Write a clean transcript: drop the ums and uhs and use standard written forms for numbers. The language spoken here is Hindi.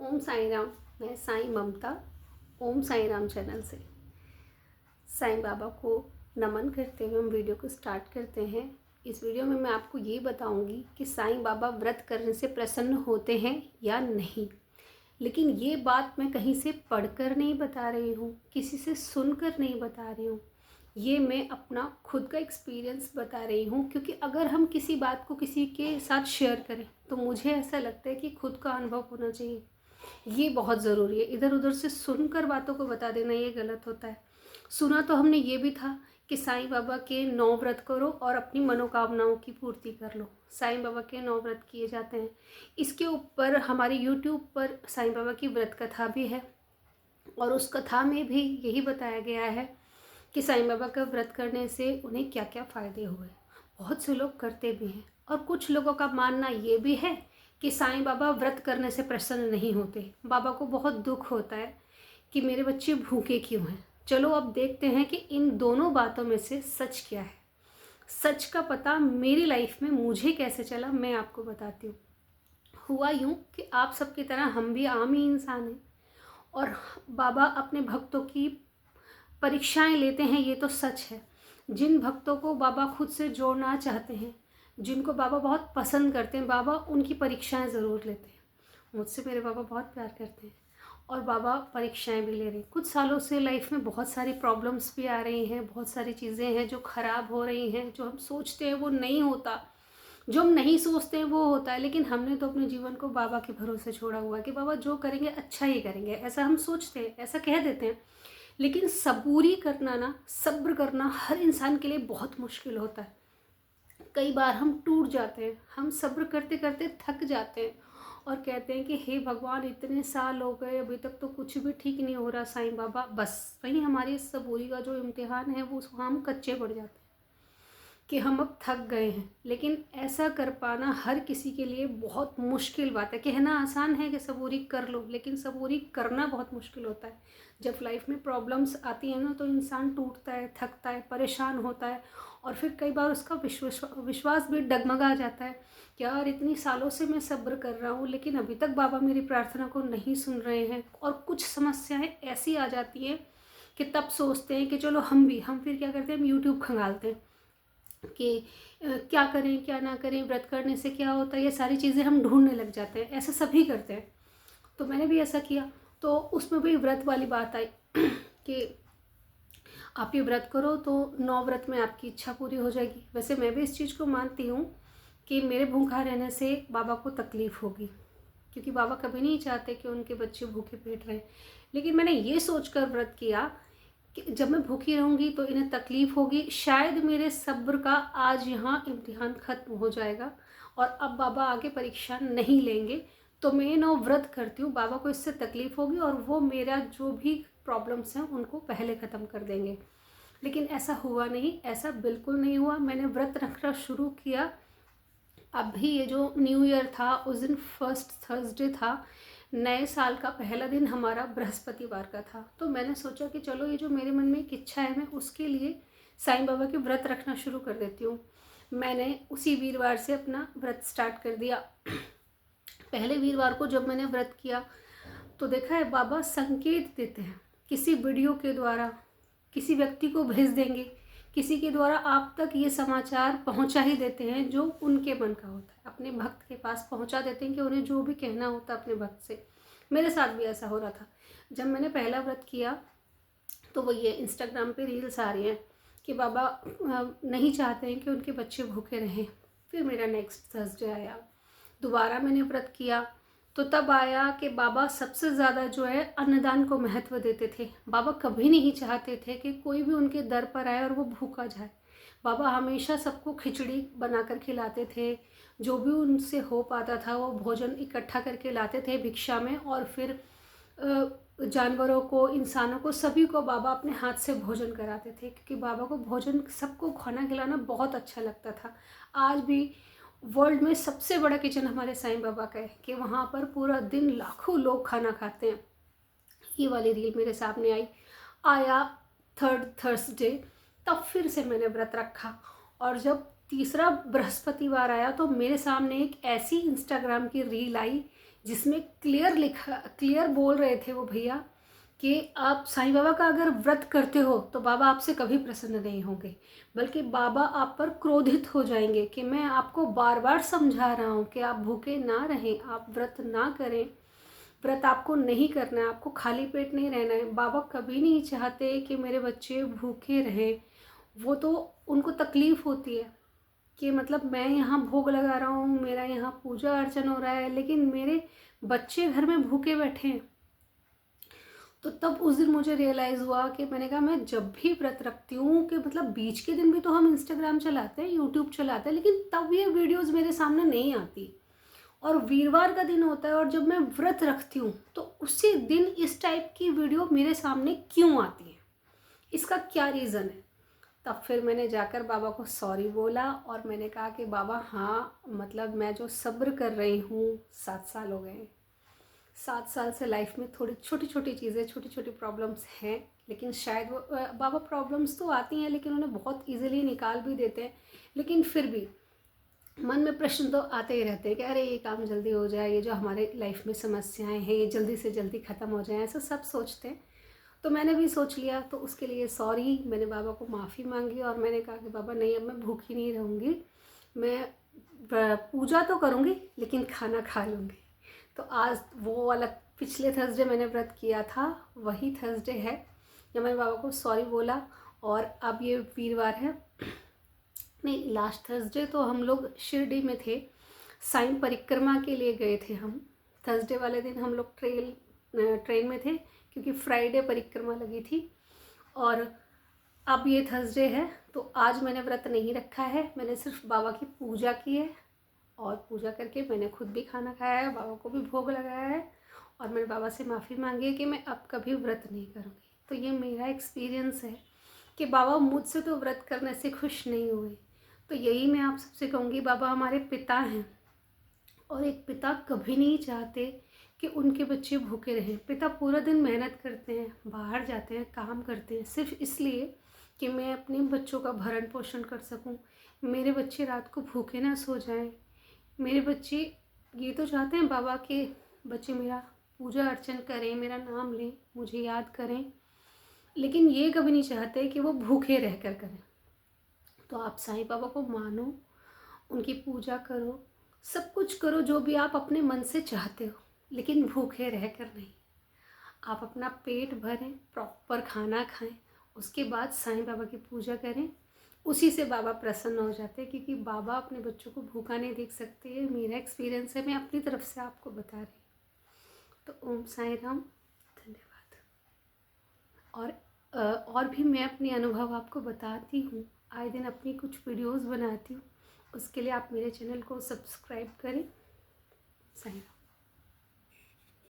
ओम साई राम। मैं साईं ममता ओम साई राम चैनल से साईं बाबा को नमन करते हुए हम वीडियो को स्टार्ट करते हैं। इस वीडियो में मैं आपको ये बताऊंगी कि साईं बाबा व्रत करने से प्रसन्न होते हैं या नहीं। लेकिन ये बात मैं कहीं से पढ़कर नहीं बता रही हूँ, किसी से सुनकर नहीं बता रही हूँ। ये मैं अपना खुद का एक्सपीरियंस बता रही हूँ, क्योंकि अगर हम किसी बात को किसी के साथ शेयर करें तो मुझे ऐसा लगता है कि खुद का अनुभव होना चाहिए। ये बहुत ज़रूरी है। इधर उधर से सुनकर बातों को बता देना ये गलत होता है। सुना तो हमने ये भी था कि साईं बाबा के 9 व्रत करो और अपनी मनोकामनाओं की पूर्ति कर लो। साईं बाबा के 9 व्रत किए जाते हैं। इसके ऊपर हमारे यूट्यूब पर साईं बाबा की व्रत कथा भी है और उस कथा में भी यही बताया गया है कि साईं बाबा का व्रत करने से उन्हें क्या क्या फ़ायदे हुए। बहुत से लोग करते भी हैं और कुछ लोगों का मानना ये भी है कि साईं बाबा व्रत करने से प्रसन्न नहीं होते। बाबा को बहुत दुख होता है कि मेरे बच्चे भूखे क्यों हैं। चलो अब देखते हैं कि इन दोनों बातों में से सच क्या है। सच का पता मेरी लाइफ में मुझे कैसे चला मैं आपको बताती हूँ। हुआ यूँ कि आप सबकी तरह हम भी आम ही इंसान हैं और बाबा अपने भक्तों की परीक्षाएं लेते हैं, ये तो सच है। जिन भक्तों को बाबा खुद से जोड़ना चाहते हैं, जिनको बाबा बहुत पसंद करते हैं, बाबा उनकी परीक्षाएं ज़रूर लेते हैं। मुझसे मेरे बाबा बहुत प्यार करते हैं और बाबा परीक्षाएं भी ले रहे हैं। कुछ सालों से लाइफ में बहुत सारी प्रॉब्लम्स भी आ रही हैं, बहुत सारी चीज़ें हैं जो ख़राब हो रही हैं। जो हम सोचते हैं वो नहीं होता, जो हम नहीं सोचते हैं वो होता है। लेकिन हमने तो अपने जीवन को बाबा के भरोसे छोड़ा हुआ है कि बाबा जो करेंगे अच्छा ही करेंगे, ऐसा हम सोचते हैं, ऐसा कह देते हैं। लेकिन सबूरी करना ना, सब्र करना हर इंसान के लिए बहुत मुश्किल होता है। कई बार हम टूट जाते हैं, हम सब्र करते करते थक जाते हैं और कहते हैं कि हे भगवान, इतने साल हो गए अभी तक तो कुछ भी ठीक नहीं हो रहा साईं बाबा। बस वहीं हमारी सबूरी का जो इम्तिहान है वो हम कच्चे पड़ जाते हैं कि हम अब थक गए हैं। लेकिन ऐसा कर पाना हर किसी के लिए बहुत मुश्किल बात है। कहना आसान है कि सबूरी कर लो, लेकिन सबूरी करना बहुत मुश्किल होता है। जब लाइफ में प्रॉब्लम्स आती हैं ना तो इंसान टूटता है, थकता है, परेशान होता है और फिर कई बार उसका विश्वास भी डगमगा जाता है कि यार इतनी सालों से मैं सब्र कर रहा हूँ लेकिन अभी तक बाबा मेरी प्रार्थना को नहीं सुन रहे हैं। और कुछ समस्याएं ऐसी आ जाती हैं कि तब सोचते हैं कि चलो हम फिर क्या करते हैं, हम यूट्यूब खंगालते हैं कि क्या करें क्या ना करें, व्रत करने से क्या होता है, ये सारी चीज़ें हम ढूंढने लग जाते हैं। ऐसा सभी करते हैं, तो मैंने भी ऐसा किया। तो उसमें भी व्रत वाली बात आई कि आप ये व्रत करो तो 9 व्रत में आपकी इच्छा पूरी हो जाएगी। वैसे मैं भी इस चीज़ को मानती हूँ कि मेरे भूखा रहने से बाबा को तकलीफ़ होगी, क्योंकि बाबा कभी नहीं चाहते कि उनके बच्चे भूखे पेट रहें। लेकिन मैंने ये सोचकर व्रत किया कि जब मैं भूखी रहूँगी तो इन्हें तकलीफ़ होगी, शायद मेरे सब्र का आज यहाँ इम्तिहान ख़त्म हो जाएगा और अब बाबा आगे परीक्षा नहीं लेंगे। तो मैं 9 व्रत करती हूँ, बाबा को इससे तकलीफ़ होगी और वो मेरा जो भी प्रॉब्लम्स हैं उनको पहले ख़त्म कर देंगे। लेकिन ऐसा हुआ नहीं, ऐसा बिल्कुल नहीं हुआ। मैंने व्रत रखना शुरू किया। अभी ये जो न्यू ईयर था उस दिन फर्स्ट थर्सडे था, नए साल का पहला दिन हमारा बृहस्पतिवार का था। तो मैंने सोचा कि चलो ये जो मेरे मन में एक इच्छा है मैं उसके लिए साईं बाबा के व्रत रखना शुरू कर देती हूँ। मैंने उसी वीरवार से अपना व्रत स्टार्ट कर दिया। पहले वीरवार को जब मैंने व्रत किया तो देखा है बाबा संकेत देते हैं, किसी वीडियो के द्वारा किसी व्यक्ति को भेज देंगे, किसी के द्वारा आप तक ये समाचार पहुंचा ही देते हैं जो उनके मन का होता है। अपने भक्त के पास पहुंचा देते हैं कि उन्हें जो भी कहना होता है अपने भक्त से। मेरे साथ भी ऐसा हो रहा था। जब मैंने पहला व्रत किया तो वो ये इंस्टाग्राम पे रील्स आ रही हैं कि बाबा नहीं चाहते हैं कि उनके बच्चे भूखे रहें। फिर मेरा नेक्स्ट थर्सडे आया, दोबारा मैंने व्रत किया तो तब आया कि बाबा सबसे ज़्यादा जो है अन्नदान को महत्व देते थे। बाबा कभी नहीं चाहते थे कि कोई भी उनके दर पर आए और वो भूखा जाए। बाबा हमेशा सबको खिचड़ी बनाकर खिलाते थे, जो भी उनसे हो पाता था वो भोजन इकट्ठा करके लाते थे भिक्षा में और फिर जानवरों को, इंसानों को, सभी को बाबा अपने हाथ से भोजन कराते थे, क्योंकि बाबा को भोजन, सबको खाना खिलाना बहुत अच्छा लगता था। आज भी वर्ल्ड में सबसे बड़ा किचन हमारे साईं बाबा का है कि वहाँ पर पूरा दिन लाखों लोग खाना खाते हैं। ये वाली रील मेरे सामने आया थर्ड थर्सडे, तब फिर से मैंने व्रत रखा। और जब तीसरा बृहस्पतिवार आया तो मेरे सामने एक ऐसी इंस्टाग्राम की रील आई जिसमें क्लियर बोल रहे थे वो भैया कि आप साईं बाबा का अगर व्रत करते हो तो बाबा आपसे कभी प्रसन्न नहीं होंगे, बल्कि बाबा आप पर क्रोधित हो जाएंगे। कि मैं आपको बार बार समझा रहा हूँ कि आप भूखे ना रहें, आप व्रत ना करें, व्रत आपको नहीं करना है, आपको खाली पेट नहीं रहना है। बाबा कभी नहीं चाहते कि मेरे बच्चे भूखे रहें। वो तो उनको तकलीफ़ होती है कि मतलब मैं यहाँ भोग लगा रहा हूँ, मेरा यहाँ पूजा अर्चन हो रहा है, लेकिन मेरे बच्चे घर में भूखे बैठे हैं। तो तब उस दिन मुझे रियलाइज़ हुआ कि मैंने कहा मैं जब भी व्रत रखती हूँ कि मतलब बीच के दिन भी तो हम इंस्टाग्राम चलाते हैं, यूट्यूब चलाते हैं, लेकिन तब ये वीडियोस मेरे सामने नहीं आती। और वीरवार का दिन होता है और जब मैं व्रत रखती हूँ तो उसी दिन इस टाइप की वीडियो मेरे सामने क्यों आती है, इसका क्या रीज़न है। तब फिर मैंने जाकर बाबा को सॉरी बोला और मैंने कहा कि बाबा हाँ, मतलब मैं जो सब्र कर रही हूँ, 7 साल हो गए हैं, 7 साल से लाइफ में थोड़ी छोटी छोटी चीज़ें, छोटी छोटी प्रॉब्लम्स हैं, लेकिन शायद वो बाबा प्रॉब्लम्स तो आती हैं लेकिन उन्हें बहुत इजीली निकाल भी देते हैं। लेकिन फिर भी मन में प्रश्न तो आते ही रहते हैं कि अरे ये काम जल्दी हो जाए, ये जो हमारे लाइफ में समस्याएं हैं ये जल्दी से जल्दी ख़त्म हो जाए, ऐसा सब सोचते हैं। तो मैंने भी सोच लिया, तो उसके लिए सॉरी, मैंने बाबा को माफ़ी मांगी और मैंने कहा कि बाबा नहीं, अब मैं भूखी नहीं रहूँगी, मैं पूजा तो करूँगी लेकिन खाना खा लूँगी। तो आज वो वाला पिछले थर्सडे मैंने व्रत किया था, वही थर्सडे है जब मैंने बाबा को सॉरी बोला। और अब ये वीरवार है, नहीं लास्ट थर्सडे तो हम लोग शिरडी में थे, साईं परिक्रमा के लिए गए थे हम। थर्सडे वाले दिन हम लोग ट्रेन में थे क्योंकि फ्राइडे परिक्रमा लगी थी। और अब ये थर्सडे है तो आज मैंने व्रत नहीं रखा है, मैंने सिर्फ बाबा की पूजा की है और पूजा करके मैंने खुद भी खाना खाया है, बाबा को भी भोग लगाया है और मैंने बाबा से माफ़ी मांगी है कि मैं अब कभी व्रत नहीं करूँगी। तो ये मेरा एक्सपीरियंस है कि बाबा मुझसे तो व्रत करने से खुश नहीं हुए। तो यही मैं आप सबसे कहूँगी, बाबा हमारे पिता हैं और एक पिता कभी नहीं चाहते कि उनके बच्चे भूखे रहें। पिता पूरा दिन मेहनत करते हैं, बाहर जाते हैं, काम करते हैं, सिर्फ इसलिए कि मैं अपने बच्चों का भरण पोषण कर सकूं, मेरे बच्चे रात को भूखे ना सो जाएं। मेरे बच्चे ये तो चाहते हैं बाबा के बच्चे मेरा पूजा अर्चन करें, मेरा नाम लें, मुझे याद करें, लेकिन ये कभी नहीं चाहते कि वो भूखे रह कर करें। तो आप साईं बाबा को मानो, उनकी पूजा करो, सब कुछ करो जो भी आप अपने मन से चाहते हो, लेकिन भूखे रह कर नहीं। आप अपना पेट भरें, प्रॉपर खाना खाएं, उसके बाद साईं बाबा की पूजा करें, उसी से बाबा प्रसन्न हो जाते हैं, क्योंकि बाबा अपने बच्चों को भूखा नहीं देख सकते। ये मेरा एक्सपीरियंस है, मैं अपनी तरफ से आपको बता रही हूँ। तो ओम साईं राम, धन्यवाद। और भी मैं अपने अनुभव आपको बताती हूँ, आए दिन अपनी कुछ वीडियोस बनाती हूँ, उसके लिए आप मेरे चैनल को सब्सक्राइब करें। साईं राम।